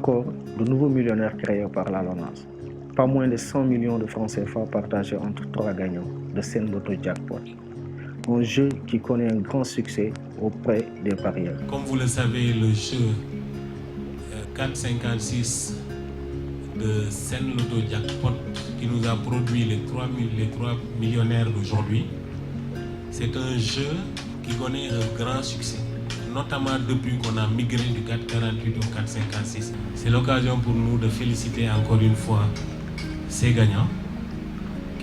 encore de nouveaux millionnaires créés par la LONASE. Pas moins de 100 millions de francs CFA partagés entre 3 gagnants de Sen Loto Jackpot. Un jeu qui connaît un grand succès auprès des parieurs. Comme vous le savez, le jeu 456 de Sen Loto Jackpot qui nous a produit les 3 millionnaires d'aujourd'hui, c'est un jeu qui connaît un grand succès, notamment depuis qu'on a migré du 448 au 456. C'est l'occasion pour nous de féliciter encore une fois ces gagnants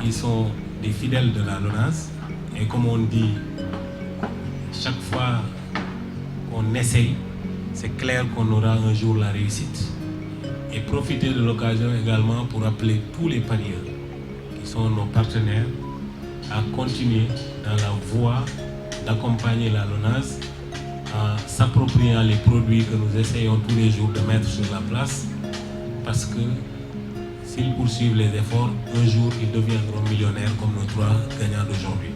qui sont des fidèles de la LONASE. Et comme on dit, chaque fois qu'on essaye, c'est clair qu'on aura un jour la réussite. Et profiter de l'occasion également pour appeler tous les parieurs qui sont nos partenaires à continuer dans la voie d'accompagner la LONASE en s'appropriant les produits que nous essayons tous les jours de mettre sur la place, parce que s'ils poursuivent les efforts, un jour ils deviendront millionnaires comme nos 3 gagnants d'aujourd'hui.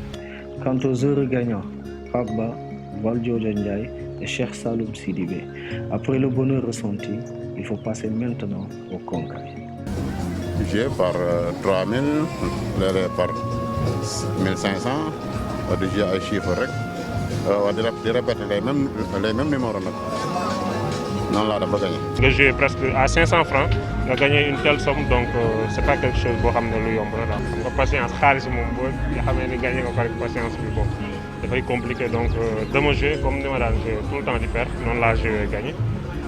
Quant aux heureux gagnants, Pagba, Valdiodio Ndiaye et Cheikh Saloum Sidibé, après le bonheur ressenti, il faut passer maintenant au concret. J'ai par 3000, par 1500, on dit un chiffre rek, on dit répéter les mêmes numéros. Non, là, on va gagner. Le jeu est presque à 500 francs, on a gagné une telle somme, donc c'est pas quelque chose pour ramener le yomb. La patience, xaalis moom boo xamee ni gagné nga ko rek patience bi bon dafay compliqué, donc dama jouer comme ni ma daan jouer tout le temps di perdre, noonu laa jouer gagné.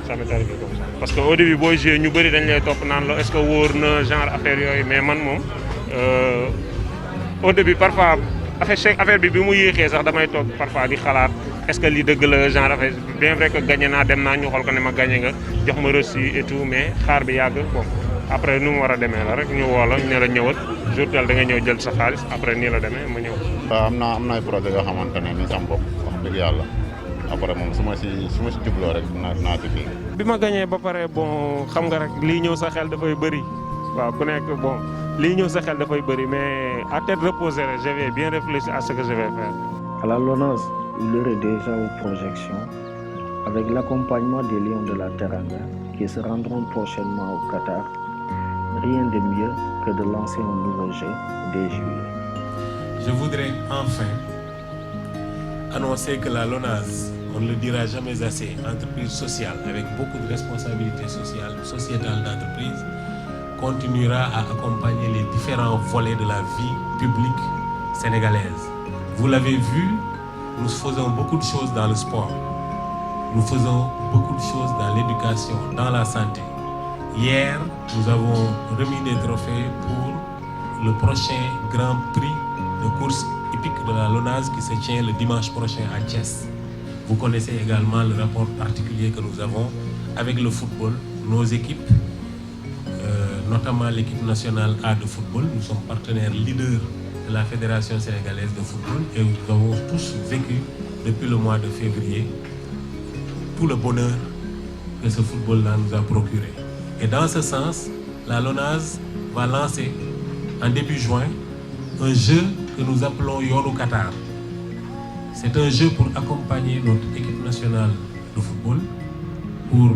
Ça m'est arrivé comme ça. Parce qu'au début booy jouer ñu bëri dañ lay topp naan la est-ce que wóor na genre affaire yooyu, mais man moom au début parfois affaire bi mu yéexee sax damay toog parfois di xalaat est-ce que lii dëgg la genre affaire, bien vrai que gagné naa dem naa ñu xool ko ne ma gagné nga jox ma reçu et tout, mais xaar bi yàgg bon après nu mu war a demee la rek ñu woo la ne la ñëwal jour tel da nga ñëw jël sa xaalis, après nii la demee ma ñëw. waaw am na ay projet yoo xamante ne ni sama bopp wax dëgg yàlla après moom su ma si jubloo rek naa ci kii. bi ma gagné ba pare bon xam nga rek lii ñëw sa xel dafay bëri waaw ku nekk bon lii ñëw sa xel dafay bëri, mais à tête reposée je vais bien réfléchir à ce que je vais faire. À la LONASE, il y aurait déjà aux projections avec l'accompagnement des Lions de la Teranga qui se rendront prochainement au Qatar. Rien de mieux que de lancer un nouveau jeu dès juillet. Je voudrais enfin annoncer que la LONASE, on ne le dira jamais assez, entreprise sociale avec beaucoup de responsabilités sociétales d'entreprise, continuera à accompagner les différents volets de la vie publique sénégalaise. Vous l'avez vu, nous faisons beaucoup de choses dans le sport. Nous faisons beaucoup de choses dans l'éducation, dans la santé. Hier, nous avons remis des trophées pour le prochain Grand Prix de course hippique de la LONASE qui se tient le dimanche prochain à Thiès. Vous connaissez également le rapport particulier que nous avons avec le football, nos équipes, notamment l'équipe nationale A de football. Nous sommes partenaires leaders de la Fédération sénégalaise de football et nous avons tous vécu depuis le mois de février tout le bonheur que ce football-là nous a procuré. Et dans ce sens, la LONASE va lancer en début juin un jeu que nous appelons Yoonu Qatar. C'est un jeu pour accompagner notre équipe nationale de football, pour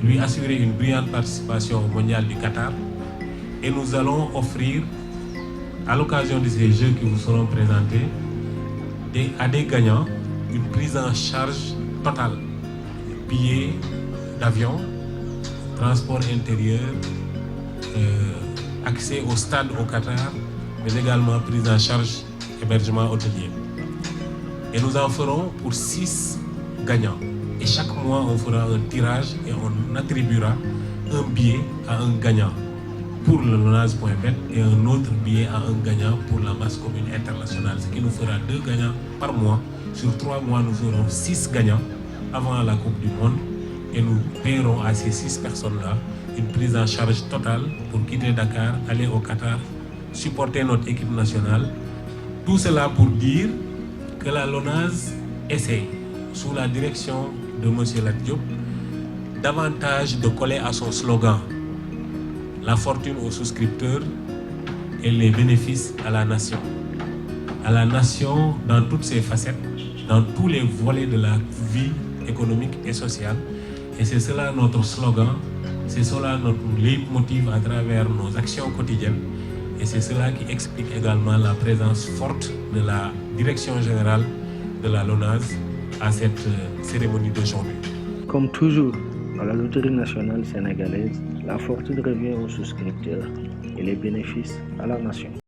lui assurer une brillante participation au mondial du Qatar. Et nous allons offrir, à l'occasion de ces jeux qui vous seront présentés, à des gagnants, une prise en charge totale. Billets d'avion, transport intérieur, accès au stade au Qatar, mais également prise en charge hébergement hôtelier. Et nous en ferons pour 6 gagnants. Et chaque mois, on fera un tirage et on attribuera un billet à un gagnant pour le LONASE.bet et un autre billet à un gagnant pour la masse commune internationale. Ce qui nous fera 2 gagnants par mois. Sur 3 mois, nous ferons 6 gagnants avant la Coupe du Monde. Et nous paierons à ces 6 personnes-là une prise en charge totale pour quitter Dakar, aller au Qatar, supporter notre équipe nationale. Tout cela pour dire que la LONASE essaie, sous la direction de M. Lat Diop, davantage de coller à son slogan « La fortune aux souscripteurs et les bénéfices à la nation ». À la nation dans toutes ses facettes, dans tous les volets de la vie économique et sociale, Et c'est cela notre slogan, c'est cela notre leitmotiv à travers nos actions quotidiennes. Et c'est cela qui explique également la présence forte de la direction générale de la LONASE à cette cérémonie d'aujourd'hui. Comme toujours, à la Loterie nationale sénégalaise, la fortune revient aux souscripteurs et les bénéfices à la nation.